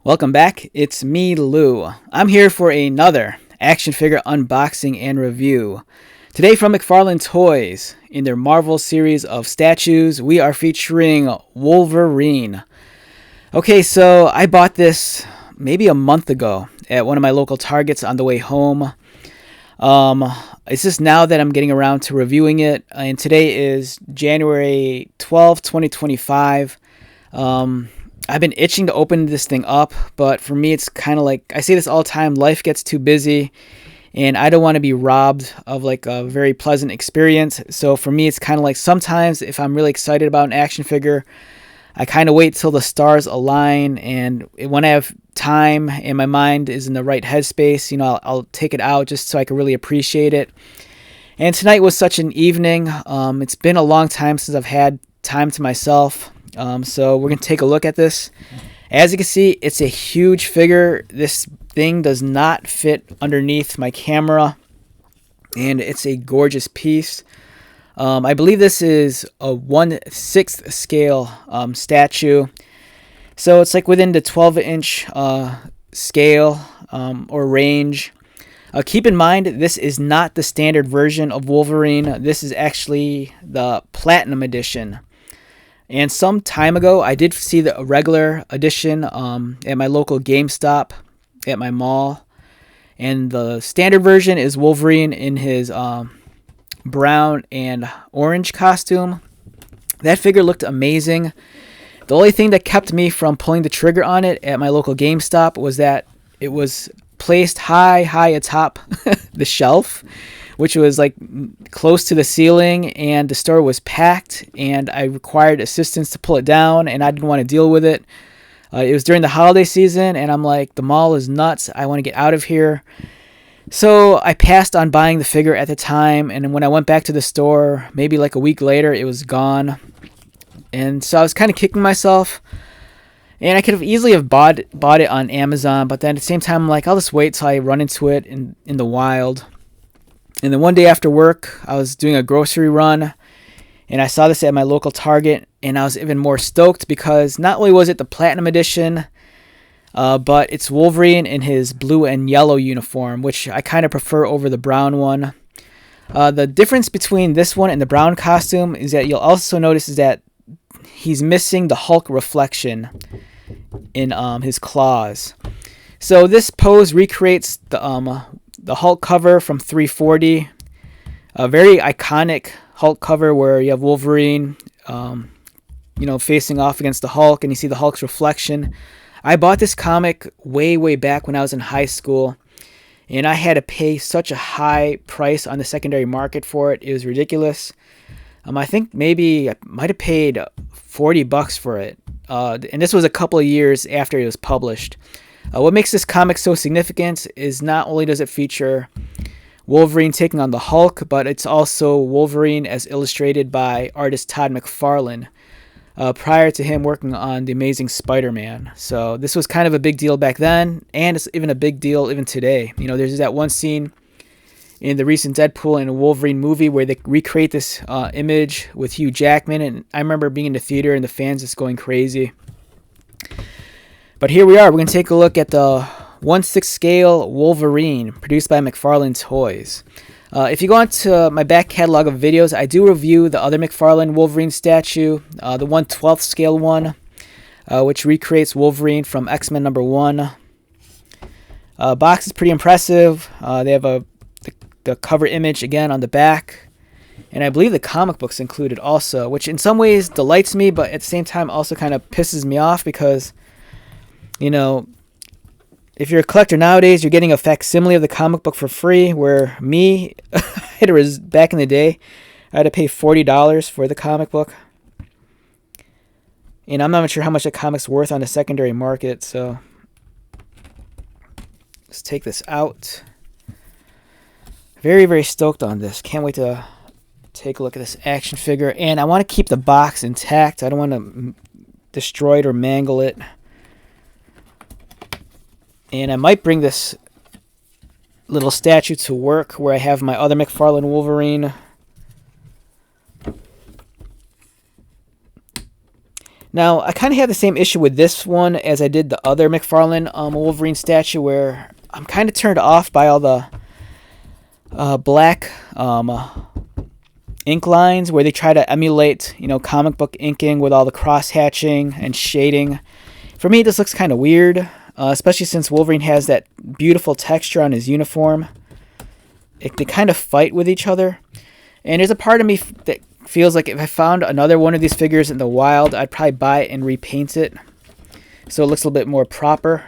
Welcome back. It's me, Lou. I'm here for another action figure unboxing and review. Today from McFarlane Toys, in their Marvel series of statues, we are featuring Wolverine. Okay, so I bought this maybe a month ago at one of my local Targets on the way home. It's just now that I'm getting around to reviewing it, and today is January 12th, 2025. I've been itching to open this thing up, but for me it's kind of like, I say this all the time, life gets too busy and I don't want to be robbed of like a very pleasant experience. So for me it's kind of like, sometimes if I'm really excited about an action figure, I kind of wait till the stars align, and when I have time and my mind is in the right headspace, I'll take it out just so I can really appreciate it. And tonight was such an evening. It's been a long time since I've had time to myself. So we're going to take a look at this. As you can see, it's a huge figure. This thing does not fit underneath my camera, and it's a gorgeous piece. I believe this is a 1/6 scale statue. So it's like within the 12-inch scale or range. Keep in mind, this is not the standard version of Wolverine. This is actually the Platinum Edition. And some time ago, I did see the regular edition at my local GameStop at my mall. And the standard version is Wolverine in his brown and orange costume. That figure looked amazing. The only thing that kept me from pulling the trigger on it at my local GameStop was that it was placed high atop the shelf, which was like close to the ceiling, and the store was packed, and I required assistance to pull it down, and I didn't want to deal with it. It was during the holiday season, and I'm like, the mall is nuts. I want to get out of here. So I passed on buying the figure at the time, and when I went back to the store, maybe like a week later, it was gone. And so I was kind of kicking myself, and I could have easily have bought it on Amazon, but then at the same time, I'm like, I'll just wait till I run into it in the wild. And then one day after work, I was doing a grocery run, and I saw this at my local Target, and I was even more stoked because not only was it the Platinum Edition, but it's Wolverine in his blue and yellow uniform, which I kind of prefer over the brown one. The difference between this one and the brown costume is that you'll also notice is that he's missing the Hulk reflection in his claws. So this pose recreates the Hulk cover from 340, a very iconic Hulk cover where you have Wolverine, facing off against the Hulk, and you see the Hulk's reflection. I bought this comic way back when I was in high school, and I had to pay such a high price on the secondary market for it. It was ridiculous. I think maybe I might have paid $40 for it, and this was a couple of years after it was published. What makes this comic so significant is not only does it feature Wolverine taking on the Hulk, but it's also Wolverine as illustrated by artist Todd McFarlane, prior to him working on The Amazing Spider-Man. So this was kind of a big deal back then, and it's even a big deal even today. There's that one scene in the recent Deadpool and Wolverine movie where they recreate this image with Hugh Jackman, and I remember being in the theater and the fans just going crazy. But here we are. We're going to take a look at the 1/6 scale Wolverine produced by McFarlane Toys. If you go onto my back catalog of videos, I do review the other McFarlane Wolverine statue, the 1/12 scale one, which recreates Wolverine from X-Men #1. Box is pretty impressive. They have the cover image again on the back, and I believe the comic book's included also, which in some ways delights me, but at the same time also kind of pisses me off because, if you're a collector nowadays, you're getting a facsimile of the comic book for free, where me, back in the day, I had to pay $40 for the comic book. And I'm not even sure how much a comic's worth on the secondary market, so let's take this out. Very stoked on this. Can't wait to take a look at this action figure. And I want to keep the box intact. I don't want to destroy it or mangle it. And I might bring this little statue to work where I have my other McFarlane Wolverine. Now, I kind of have the same issue with this one as I did the other McFarlane Wolverine statue, where I'm kind of turned off by all the black ink lines where they try to emulate, comic book inking with all the cross hatching and shading. For me, this looks kind of weird, especially since Wolverine has that beautiful texture on his uniform. They kind of fight with each other. And there's a part of me that feels like if I found another one of these figures in the wild, I'd probably buy it and repaint it so it looks a little bit more proper.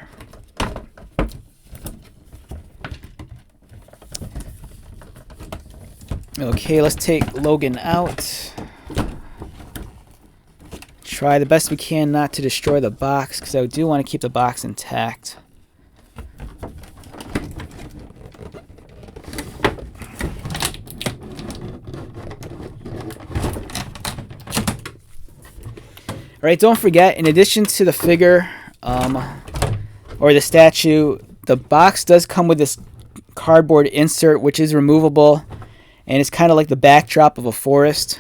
Okay, let's take Logan out. Try the best we can not to destroy the box, because I do want to keep the box intact. Alright, don't forget, in addition to the figure or the statue, the box does come with this cardboard insert, which is removable, and it's kind of like the backdrop of a forest.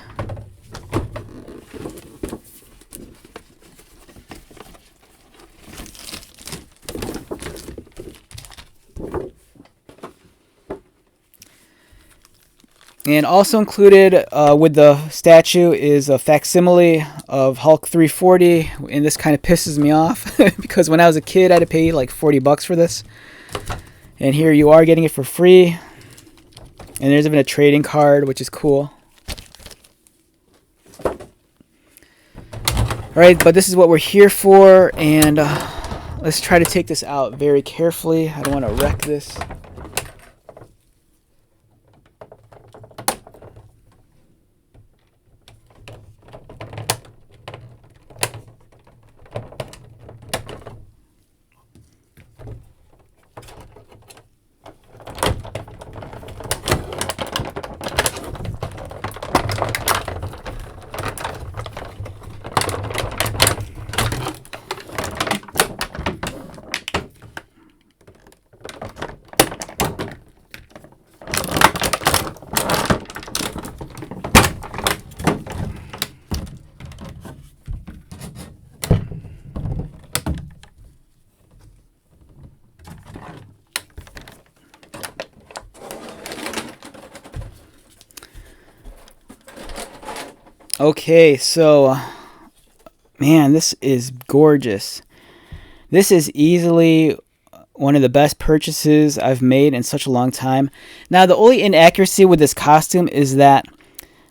And also included with the statue is a facsimile of Hulk 340, and this kind of pisses me off because when I was a kid I had to pay like $40 for this, and here you are getting it for free, and there's even a trading card, which is cool. Alright, but this is what we're here for, and let's try to take this out very carefully. I don't want to wreck this. Okay, so, man, this is gorgeous. This is easily one of the best purchases I've made in such a long time. Now, the only inaccuracy with this costume is that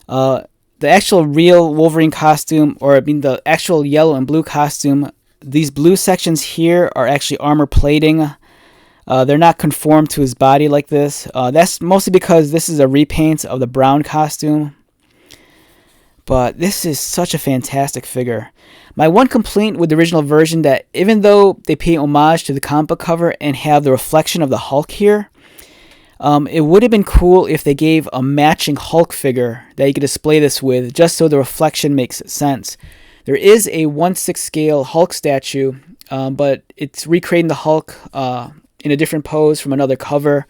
the actual real Wolverine costume, or I mean the actual yellow and blue costume, these blue sections here are actually armor plating. They're not conformed to his body like this. That's mostly because this is a repaint of the brown costume. But this is such a fantastic figure. My one complaint with the original version, that even though they pay homage to the comic book cover and have the reflection of the Hulk here, it would have been cool if they gave a matching Hulk figure that you could display this with, just so the reflection makes sense. There is a 1/6 scale Hulk statue, but it's recreating the Hulk in a different pose from another cover.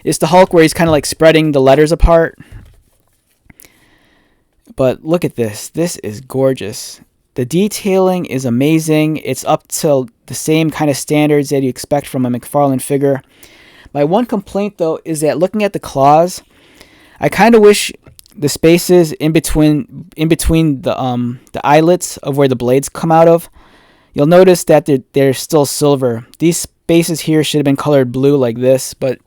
It's the Hulk where he's kind of like spreading the letters apart. But look at this. This is gorgeous. The detailing is amazing. It's up to the same kind of standards that you expect from a McFarlane figure. My one complaint, though, is that looking at the claws, I kind of wish the spaces in between the eyelets of where the blades come out of, you'll notice that they're still silver. These spaces here should have been colored blue like this, but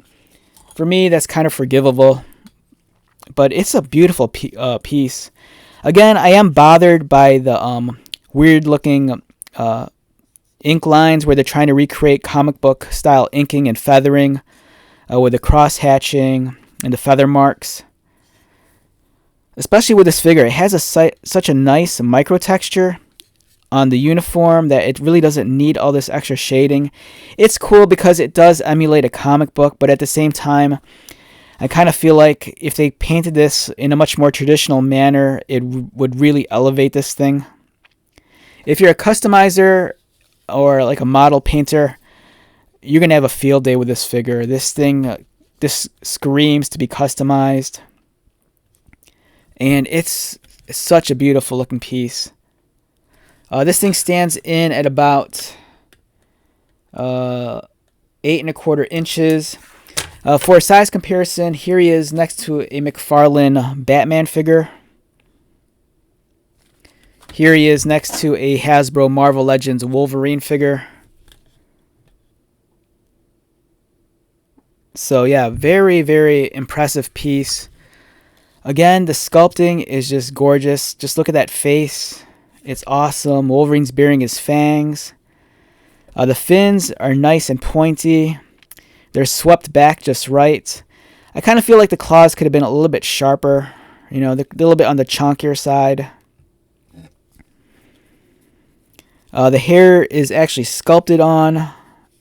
for me, that's kind of forgivable. But it's a beautiful piece. Again, I am bothered by the weird-looking ink lines where they're trying to recreate comic book style inking and feathering with the cross hatching and the feather marks. Especially with this figure, it has such a nice micro texture on the uniform that it really doesn't need all this extra shading. It's cool because it does emulate a comic book, but at the same time, I kind of feel like if they painted this in a much more traditional manner, it would really elevate this thing. If you're a customizer or like a model painter, you're going to have a field day with this figure. This thing, this screams to be customized. And it's such a beautiful looking piece. This thing stands in at about 8¼ inches. For a size comparison, here he is next to a McFarlane Batman figure. Here he is next to a Hasbro Marvel Legends Wolverine figure. So yeah, very, very impressive piece. Again, the sculpting is just gorgeous. Just look at that face. It's awesome. Wolverine's baring his fangs. The fins are nice and pointy. They're swept back just right. I kind of feel like the claws could have been a little bit sharper. You know, they're a little bit on the chonkier side. The hair is actually sculpted on,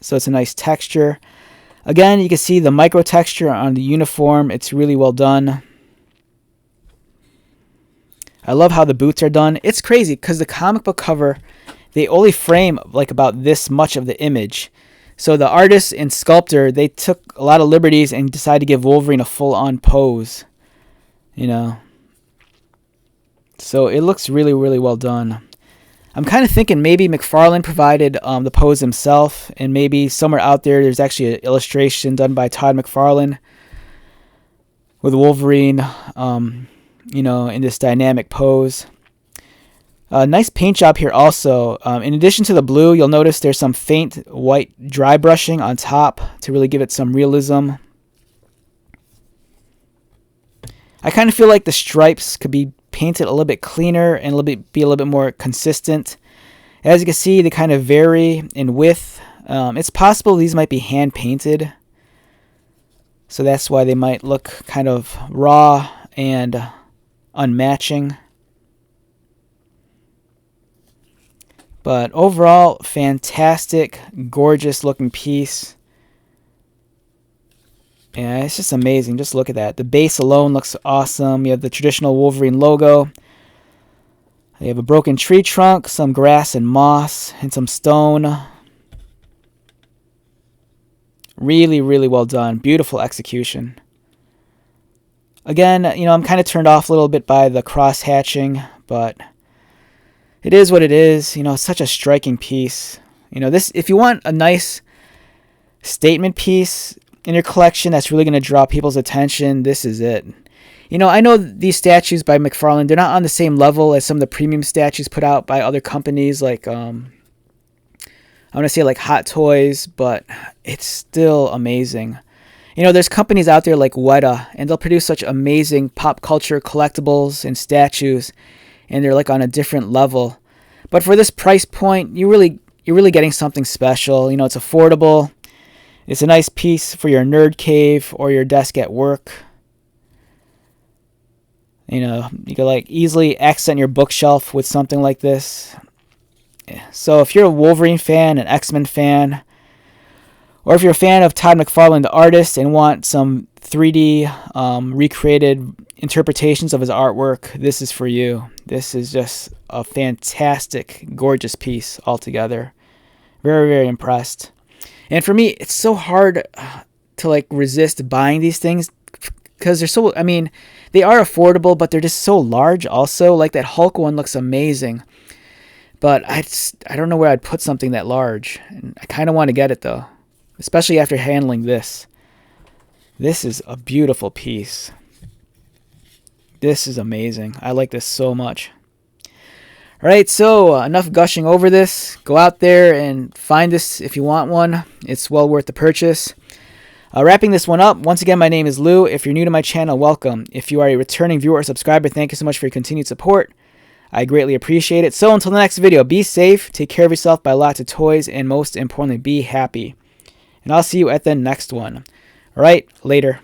so it's a nice texture. Again, you can see the micro texture on the uniform. It's really well done. I love how the boots are done. It's crazy because the comic book cover, they only frame like about this much of the image. So the artist and sculptor, they took a lot of liberties and decided to give Wolverine a full-on pose. You know. So it looks really, really well done. I'm kind of thinking maybe McFarlane provided the pose himself, and maybe somewhere out there there's actually an illustration done by Todd McFarlane with Wolverine, you know, in this dynamic pose. Nice paint job here also. In addition to the blue, you'll notice there's some faint white dry brushing on top to really give it some realism. I kind of feel like the stripes could be painted a little bit cleaner and be a little bit more consistent. As you can see, they kind of vary in width. It's possible these might be hand painted, so that's why they might look kind of raw and unmatching. But overall, fantastic, gorgeous looking piece. Yeah, it's just amazing. Just look at that. The base alone looks awesome. You have the traditional Wolverine logo. You have a broken tree trunk, some grass and moss, and some stone. Really, really well done. Beautiful execution. Again, you know, I'm kind of turned off a little bit by the cross hatching, but it is what it is. You know, it's such a striking piece. You know, this, if you want a nice statement piece in your collection that's really going to draw people's attention, this is it. You know, I know these statues by McFarlane, they're not on the same level as some of the premium statues put out by other companies like, I want to say like Hot Toys, but it's still amazing. You know, there's companies out there like Weta, and they'll produce such amazing pop culture collectibles and statues, and they're like on a different level. But for this price point, you're really getting something special. You know, it's affordable. It's a nice piece for your nerd cave or your desk at work. You know, you can like easily accent your bookshelf with something like this. Yeah. So if you're a Wolverine fan, an X-Men fan, or if you're a fan of Todd McFarlane, the artist, and want some 3D recreated interpretations of his artwork, this is for you. This is just a fantastic, gorgeous piece altogether. Very, very impressed. And for me, it's so hard to like resist buying these things because they're so, I mean, they are affordable, but they're just so large also. Like that Hulk one looks amazing, but I don't know where I'd put something that large. And I kind of want to get it though, especially after handling this. This is a beautiful piece. This is amazing. I like this so much. All right, so enough gushing over this. Go out there and find this if you want one. It's well worth the purchase. Wrapping this one up, once again, my name is Lou. If you're new to my channel, welcome. If you are a returning viewer or subscriber, thank you so much for your continued support. I greatly appreciate it. So until the next video, be safe, take care of yourself, buy lots of toys, and most importantly, be happy. And I'll see you at the next one. All right, later.